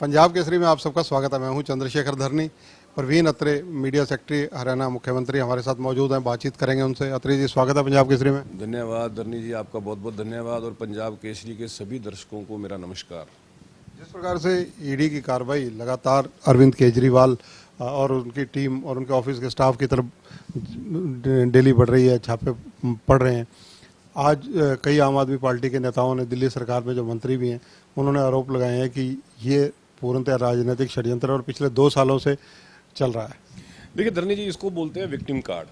पंजाब केसरी में आप सबका स्वागत है। मैं हूं चंद्रशेखर धरनी। परवीन अत्रे, मीडिया सेक्रेटरी हरियाणा मुख्यमंत्री हमारे साथ मौजूद हैं। बातचीत करेंगे उनसे। अत्रे जी, स्वागत है पंजाब केसरी में। धन्यवाद धरनी जी, आपका बहुत बहुत धन्यवाद और पंजाब केसरी के सभी दर्शकों को मेरा नमस्कार। जिस प्रकार से ईडी की कार्रवाई लगातार अरविंद केजरीवाल और उनकी टीम और उनके ऑफिस के स्टाफ की तरफ डेली बढ़ रही है, छापे पड़ रहे हैं। आज कई आम आदमी पार्टी के नेताओं ने, दिल्ली सरकार में जो मंत्री भी हैं, उन्होंने आरोप लगाए हैं कि ये पूर्णतः राजनीतिक षड्यंत्र और पिछले 2 सालों से चल रहा है। देखिए धरनी जी, इसको बोलते हैं विक्टिम कार्ड।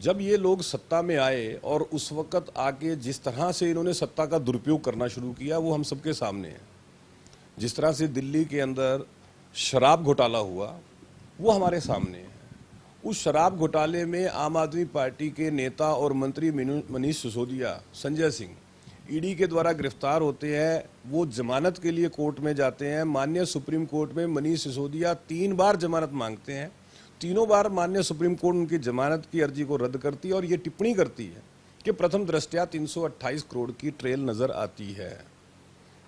जब ये लोग सत्ता में आए और उस वक्त आके जिस तरह से इन्होंने सत्ता का दुरुपयोग करना शुरू किया वो हम सबके सामने है। जिस तरह से दिल्ली के अंदर शराब घोटाला हुआ वो हमारे सामने है। उस शराब घोटाले में आम आदमी पार्टी के नेता और मंत्री मनीष सिसोदिया, संजय सिंह ईडी के द्वारा गिरफ्तार होते हैं। वो जमानत के लिए कोर्ट में जाते हैं। माननीय सुप्रीम कोर्ट में मनीष सिसोदिया 3 बार जमानत मांगते हैं। तीनों बार माननीय सुप्रीम कोर्ट उनकी जमानत की अर्जी को रद्द करती है और ये टिप्पणी करती है कि प्रथम दृष्टया 328 करोड़ की ट्रेल नजर आती है।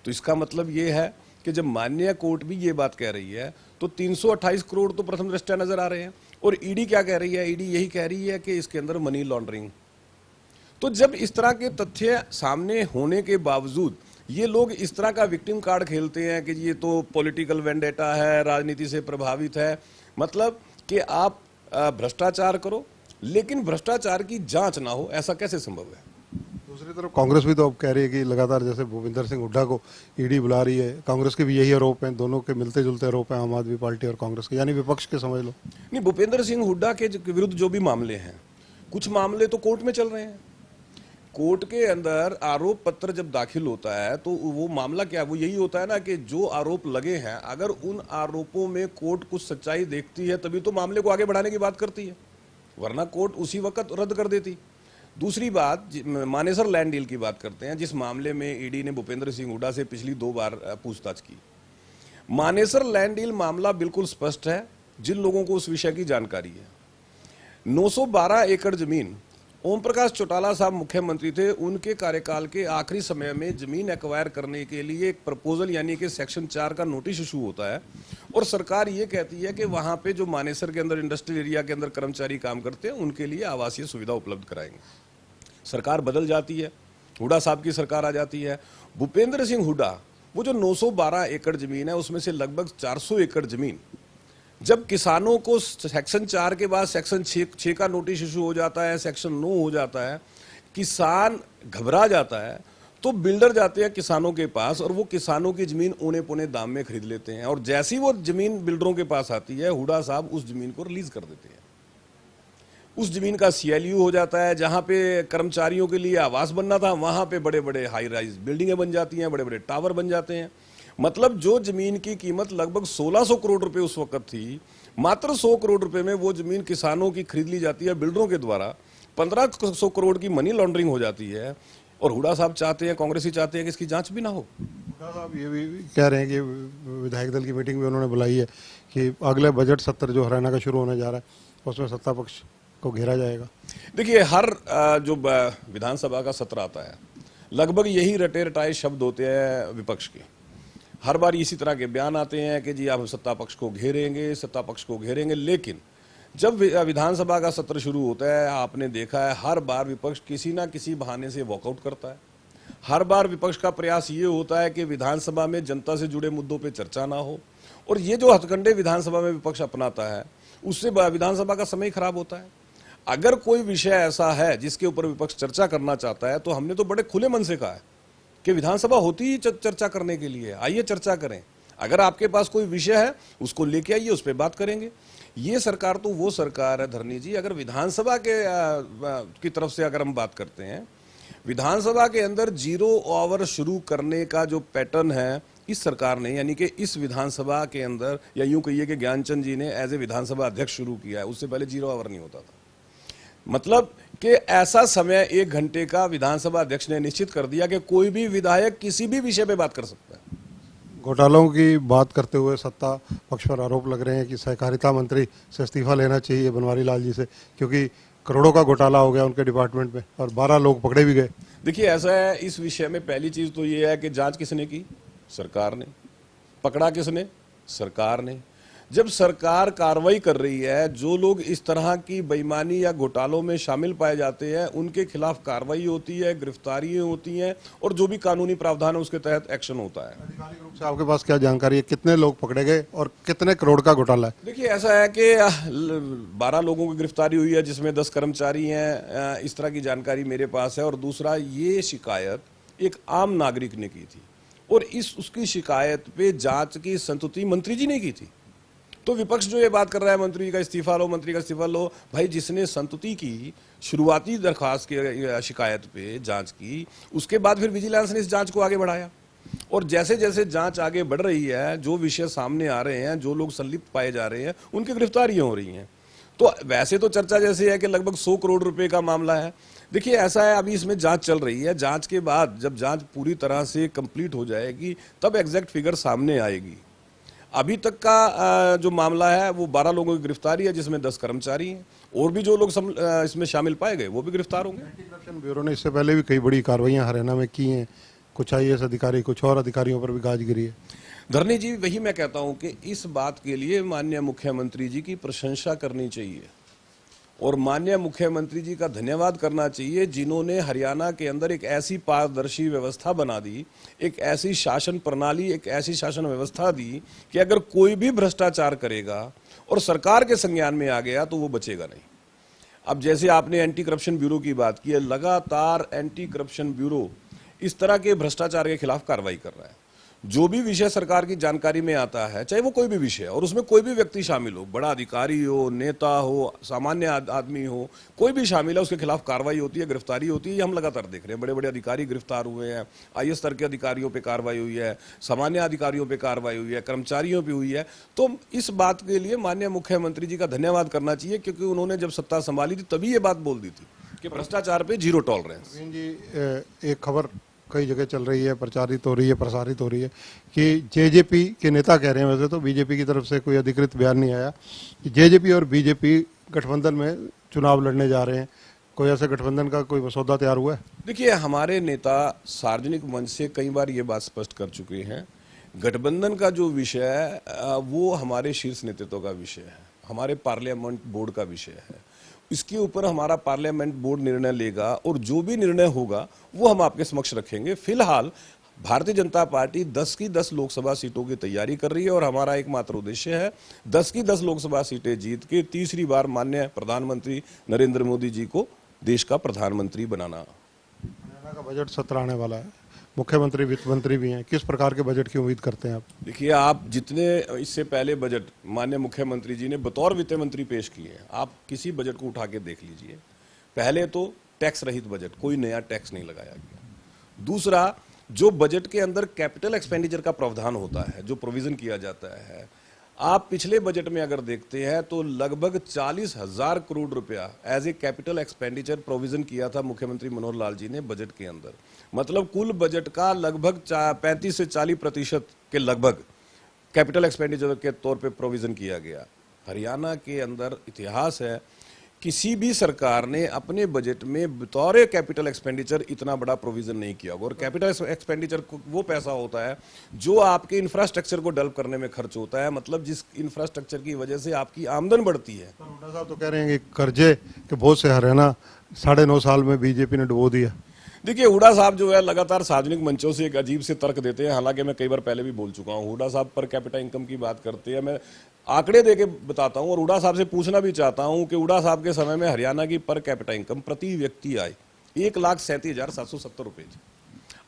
तो इसका मतलब ये है कि जब माननीय कोर्ट भी ये बात कह रही है तो 328 करोड़ तो प्रथम दृष्टया नजर आ रहे हैं। और ईडी क्या कह रही है? ईडी यही कह रही है कि इसके अंदर मनी लॉन्ड्रिंग। तो जब इस तरह के तथ्य सामने होने के बावजूद ये लोग इस तरह का विक्टिम कार्ड खेलते हैं कि ये तो पॉलिटिकल वेंडेटा है, राजनीति से प्रभावित है, मतलब कि आप भ्रष्टाचार करो लेकिन भ्रष्टाचार की जांच ना हो, ऐसा कैसे संभव है? दूसरी तरफ कांग्रेस भी तो अब कह रही है कि लगातार जैसे भूपेंद्र सिंह हुड्डा को ईडी बुला रही है, कांग्रेस के भी यही आरोप हैं। दोनों के मिलते जुलते आरोप हैं, आम आदमी पार्टी और कांग्रेस के, यानी विपक्ष के, समझ लो। नहीं, भूपेंद्र सिंह हुड्डा के विरुद्ध जो भी मामले हैं, कुछ मामले तो कोर्ट में चल रहे हैं। कोर्ट के अंदर आरोप पत्र जब दाखिल होता है तो वो मामला क्या है? वो यही होता है ना कि जो आरोप लगे हैं, अगर उन आरोपों में कोर्ट कुछ सच्चाई देखती है तभी तो मामले को आगे बढ़ाने की बात करती है, वरना कोर्ट उसी वक्त रद्द कर देती। दूसरी बात, मानेसर लैंड डील की बात करते हैं, जिस मामले में ईडी ने भूपेंद्र सिंह हुड्डा से पिछली 2 बार पूछताछ की। मानेसर लैंड डील मामला बिल्कुल स्पष्ट है, जिन लोगों को उस विषय की जानकारी है। 912 एकड़ जमीन ओम प्रकाश चौटाला साहब मुख्यमंत्री थे, उनके कार्यकाल के आखिरी समय में जमीन एक्वायर करने के लिए एक प्रपोजल यानी कि सेक्शन 4 का नोटिस इशू होता है और सरकार ये कहती है कि वहां पे जो मानेसर के अंदर इंडस्ट्रियल एरिया के अंदर कर्मचारी काम करते हैं उनके लिए आवासीय सुविधा उपलब्ध कराएंगे। सरकार बदल जाती है, हुड्डा साहब की सरकार आ जाती है। भूपेंद्र सिंह हुड्डा, वो जो 912 एकड़ जमीन है उसमें से लगभग 400 एकड़ जमीन जब किसानों को सेक्शन 4 के बाद सेक्शन 6 का नोटिस इशू हो जाता है, सेक्शन 9 हो जाता है, किसान घबरा जाता है, तो बिल्डर जाते हैं किसानों के पास और वो किसानों की जमीन औने पौने दाम में खरीद लेते हैं। और जैसी वो जमीन बिल्डरों के पास आती है, हुड्डा साहब उस जमीन को रिलीज कर देते हैं। उस जमीन का सीएलयू हो जाता है। जहां पे कर्मचारियों के लिए आवास बनना था वहां पे बड़े बड़े हाई राइज बिल्डिंगें बन जाती हैं, बड़े बड़े टावर बन जाते हैं। मतलब जो जमीन की कीमत लगभग 1600 करोड़ रुपए उस वक्त थी, मात्र 100 करोड़ रुपए में वो जमीन किसानों की खरीद ली जाती है बिल्डरों के द्वारा। 1500 करोड़ की मनी लॉन्ड्रिंग हो जाती है और हुड्डा साहब चाहते हैं, कांग्रेसी चाहते हैं कि इसकी जांच भी ना हो। हुड्डा साहब ये भी कह रहे हैं कि विधायक दल की मीटिंग भी उन्होंने बुलाई है कि अगले बजट सत्र जो हरियाणा का शुरू होने जा रहा है उसमें सत्ता पक्ष को घेरा जाएगा। देखिए, हर जो विधानसभा का सत्र आता है लगभग यही रटे रटाए शब्द होते हैं विपक्ष के। हर बार इसी तरह के बयान आते हैं कि जी आप सत्ता पक्ष को घेरेंगे, सत्ता पक्ष को घेरेंगे। लेकिन जब विधानसभा का सत्र शुरू होता है, आपने देखा है हर बार विपक्ष किसी ना किसी बहाने से वॉकआउट करता है। हर बार विपक्ष का प्रयास ये होता है कि विधानसभा में जनता से जुड़े मुद्दों पे चर्चा ना हो। और ये जो हथकंडे विधानसभा में विपक्ष अपनाता है उससे विधानसभा का समय खराब होता है। अगर कोई विषय ऐसा है जिसके ऊपर विपक्ष चर्चा करना चाहता है तो हमने तो बड़े खुले मन से कहा है कि विधानसभा होती ही चर्चा करने के लिए, आइए चर्चा करें। अगर आपके पास कोई विषय है उसको लेके आइए, उस पर बात करेंगे। ये सरकार तो वो सरकार है धरनी जी, अगर विधानसभा की तरफ से अगर हम बात करते हैं, विधानसभा के अंदर 0 आवर शुरू करने का जो पैटर्न है इस सरकार ने, यानी कि इस विधानसभा के अंदर, या यूं कहिए कि ज्ञानचंद जी ने एज ए विधानसभा अध्यक्ष शुरू किया है, उससे पहले 0 आवर नहीं होता था। मतलब कि ऐसा समय 1 घंटे का विधानसभा अध्यक्ष ने निश्चित कर दिया कि कोई भी विधायक किसी भी विषय पे बात कर सकता है। घोटालों की बात करते हुए सत्ता पक्ष पर आरोप लग रहे हैं कि सहकारिता मंत्री से इस्तीफा लेना चाहिए बनवारी लाल जी से, क्योंकि करोड़ों का घोटाला हो गया उनके डिपार्टमेंट में और 12 लोग पकड़े भी गए। देखिए, ऐसा है, इस विषय में पहली चीज तो ये है कि जांच किसने की? सरकार ने। पकड़ा किसने? सरकार ने। जब सरकार कार्रवाई कर रही है, जो लोग इस तरह की बेईमानी या घोटालों में शामिल पाए जाते हैं उनके खिलाफ कार्रवाई होती है, गिरफ्तारियां होती हैं और जो भी कानूनी प्रावधान है उसके तहत एक्शन होता है। आधिकारिक रूप से आपके पास क्या जानकारी है, कितने लोग पकड़े गए और कितने करोड़ का घोटाला है? देखिए, ऐसा है कि 12 लोगों की गिरफ्तारी हुई है जिसमें 10 कर्मचारी हैं, इस तरह की जानकारी मेरे पास है। और दूसरा, ये शिकायत एक आम नागरिक ने की थी और उसकी शिकायत पे जांच की संस्तुति मंत्री जी ने की थी। तो विपक्ष जो ये बात कर रहा है मंत्री जी का इस्तीफा लो, मंत्री का इस्तीफा लो, भाई जिसने संस्तुति की शुरुआती दरखास्त की शिकायत पे जांच की, उसके बाद फिर विजिलेंस ने इस जांच को आगे बढ़ाया और जैसे जैसे जांच आगे बढ़ रही है, जो विषय सामने आ रहे हैं, जो लोग संलिप्त पाए जा रहे हैं, उनकी गिरफ्तारियां हो रही हैं। तो वैसे तो चर्चा जैसे है कि लगभग 100 करोड़ रुपए का मामला है। देखिए, ऐसा है, अभी इसमें जांच चल रही है। जांच के बाद जब जांच पूरी तरह से कंप्लीट हो जाएगी तब एग्जैक्ट फिगर सामने आएगी। अभी तक का जो मामला है वो 12 लोगों की गिरफ्तारी है जिसमें 10 कर्मचारी हैं और भी जो लोग इसमें शामिल पाए गए वो भी गिरफ्तार होंगे। एंटी करप्शन ब्यूरो ने इससे पहले भी कई बड़ी कार्रवाइयां हरियाणा में की हैं, कुछ IAS अधिकारी, कुछ और अधिकारियों पर भी गाज गिरी है। धरनी जी, वही मैं कहता हूं कि इस बात के लिए माननीय मुख्यमंत्री जी की प्रशंसा करनी चाहिए और माननीय मुख्यमंत्री जी का धन्यवाद करना चाहिए जिन्होंने हरियाणा के अंदर एक ऐसी पारदर्शी व्यवस्था बना दी, एक ऐसी शासन प्रणाली, एक ऐसी शासन व्यवस्था दी कि अगर कोई भी भ्रष्टाचार करेगा और सरकार के संज्ञान में आ गया तो वो बचेगा नहीं। अब जैसे आपने एंटी करप्शन ब्यूरो की बात की है, लगातार एंटी करप्शन ब्यूरो इस तरह के भ्रष्टाचार के खिलाफ कार्रवाई कर रहा है। जो भी विषय सरकार की जानकारी में आता है, चाहे वो कोई भी विषय और उसमें कोई भी व्यक्ति शामिल हो, बड़ा अधिकारी हो, नेता हो, सामान्य आदमी हो, कोई भी शामिल है, उसके खिलाफ कार्रवाई होती है, गिरफ्तारी होती है। ये हम लगातार देख रहे हैं, बड़े बड़े अधिकारी गिरफ्तार हुए हैं, IAS स्तर के अधिकारियों पे कार्रवाई हुई है, सामान्य अधिकारियों पे कार्रवाई हुई है, कर्मचारियों पे हुई है। तो इस बात के लिए माननीय मुख्यमंत्री जी का धन्यवाद करना चाहिए क्योंकि उन्होंने जब सत्ता संभाली थी तभी ये बात बोल दी थी कि भ्रष्टाचार पे जीरो टॉलरेंस। जी, एक खबर कई जगह चल रही है, प्रचारित हो रही है, प्रसारित हो रही है कि JJP के नेता कह रहे हैं, वैसे तो BJP की तरफ से कोई अधिकृत बयान नहीं आया, कि JJP और BJP गठबंधन में चुनाव लड़ने जा रहे हैं। कोई ऐसे गठबंधन का कोई मसौदा तैयार हुआ है? देखिए, हमारे नेता सार्वजनिक मंच से कई बार ये बात स्पष्ट कर चुके हैं, गठबंधन का जो विषय है वो हमारे शीर्ष नेतृत्व का विषय है, हमारे पार्लियामेंट बोर्ड का विषय है। इसके ऊपर हमारा पार्लियामेंट बोर्ड निर्णय लेगा और जो भी निर्णय होगा वो हम आपके समक्ष रखेंगे। फिलहाल भारतीय जनता पार्टी 10 की 10 लोकसभा सीटों की तैयारी कर रही है और हमारा एकमात्र उद्देश्य है 10 की 10 लोकसभा सीटें जीत के तीसरी बार माननीय प्रधानमंत्री नरेंद्र मोदी जी को देश का प्रधानमंत्री बनाना। हरियाणा का बजट सत्र आने वाला है, मुख्यमंत्री वित्त मंत्री भी हैं, किस प्रकार के बजट की उम्मीद करते हैं आप? देखिए, आप जितने इससे पहले बजट माननीय मुख्यमंत्री जी ने बतौर वित्त मंत्री पेश किए हैं, आप किसी बजट को उठा के देख लीजिए। पहले तो टैक्स रहित बजट, कोई नया टैक्स नहीं लगाया गया। दूसरा, जो बजट के अंदर कैपिटल एक्सपेंडिचर का प्रावधान होता है, जो प्रोविजन किया जाता है, आप पिछले बजट में अगर देखते हैं तो लगभग 40,000 करोड़ रुपया as a capital expenditure provision किया था मुख्यमंत्री मनोहर लाल जी ने बजट के अंदर। मतलब कुल बजट का लगभग 35 से 40% के लगभग कैपिटल एक्सपेंडिचर के तौर पे प्रोविजन किया गया। हरियाणा के अंदर इतिहास है, किसी भी सरकार ने अपने बजट में बतौर कैपिटल एक्सपेंडिचर इतना बड़ा प्रोविजन नहीं किया होगा। और कैपिटल एक्सपेंडिचर वो पैसा होता है जो आपके इंफ्रास्ट्रक्चर को डेवलप करने में खर्च होता है, मतलब जिस इंफ्रास्ट्रक्चर की वजह से आपकी आमदन बढ़ती है। हुड्डा साहब तो कह रहे हैं कि कर्जे के बोझ से हरियाणा 9.5 साल में BJP ने डुबो दिया। देखिए, हुड्डा साहब जो है लगातार सार्वजनिक मंचों से एक अजीब से तर्क देते हैं, हालांकि मैं कई बार पहले भी बोल चुका हूं। हुड्डा साहब पर कैपिटा इनकम की बात करते हैं, मैं आंकड़े देके बताता हूं और हुड्डा साहब से पूछना भी चाहता हूं कि हुड्डा साहब के समय में हरियाणा की पर कैपिटा इनकम प्रति व्यक्ति आय 1,37,770 रुपए थी।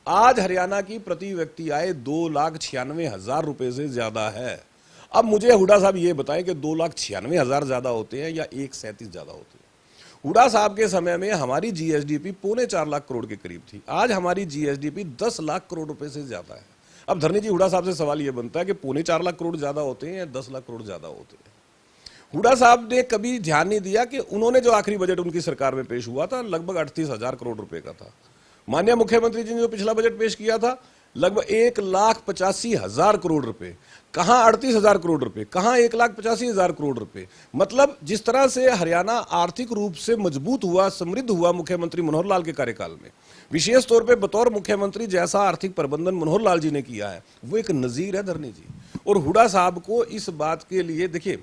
आज हरियाणा की प्रति व्यक्ति आय 2,96,000 रुपए से ज्यादा है। अब मुझे हुड्डा साहब ये बताएं कि 2,96,000 ज्यादा होते हैं या 1,37 ज्यादा होते हैं। हुड्डा साहब के समय में हमारी GSDP 4.25 लाख करोड़ के करीब थी, आज हमारी GSDP 10 लाख करोड़ रुपए से ज्यादा है। अब धरनी जी, हुड्डा साहब से सवाल यह बनता है कि 4.25 लाख करोड़ ज्यादा होते हैं या 10 लाख करोड़ ज्यादा होते हैं? हुड्डा साहब ने कभी ध्यान नहीं दिया कि उन्होंने जो आखिरी बजट उनकी सरकार में पेश हुआ था लगभग 38,000 करोड़ रुपए का था। माननीय मुख्यमंत्री जी ने जो पिछला बजट पेश किया था लगभग 1,85,000 करोड़ रुपए, कहां 38,000 करोड़ रुपए, कहां 1,85,000 करोड़ रुपए। मतलब जिस तरह से हरियाणा आर्थिक रूप से मजबूत हुआ, समृद्ध हुआ मुख्यमंत्री मनोहर लाल के कार्यकाल में, विशेष तौर पे बतौर मुख्यमंत्री जैसा आर्थिक प्रबंधन मनोहर लाल जी ने किया है, वो एक नजीर है धरनी जी। और हुड्डा साहब को इस बात के लिए, देखिए,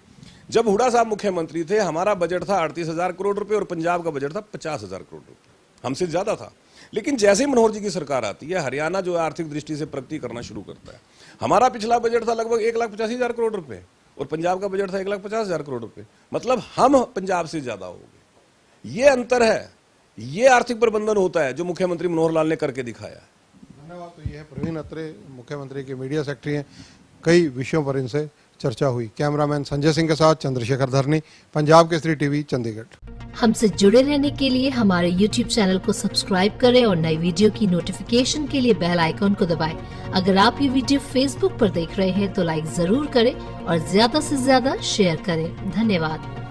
जब हुड्डा साहब मुख्यमंत्री थे, हमारा बजट था 38,000 करोड़ रुपए और पंजाब का बजट था 50,000 करोड़ रुपए, हमसे ज्यादा था। लेकिन जैसे ही मनोहर जी की सरकार आती है, हरियाणा जो है आर्थिक दृष्टि से प्रगति करना शुरू करता है। हमारा पिछला बजट था लगभग 1,85,000 करोड़ रुपए और पंजाब का बजट था 1,50,000 करोड़ रुपए। मतलब हम पंजाब से ज्यादा हो गए। ये अंतर है, ये आर्थिक प्रबंधन होता है जो मुख्यमंत्री मनोहर लाल ने करके दिखाया। धन्यवाद। तो ये है प्रवीण अत्रे, मुख्यमंत्री के मीडिया सेक्रेटरी हैं। कई विषयों पर इनसे चर्चा हुई। कैमरामैन संजय सिंह के साथ चंद्रशेखर धरनी, पंजाब केसरी टीवी, चंडीगढ़। हमसे जुड़े रहने के लिए हमारे YouTube चैनल को सब्सक्राइब करें और नई वीडियो की नोटिफिकेशन के लिए बेल आइकॉन को दबाएं। अगर आप ये वीडियो Facebook पर देख रहे हैं तो लाइक जरूर करें और ज्यादा से ज्यादा शेयर करें। धन्यवाद।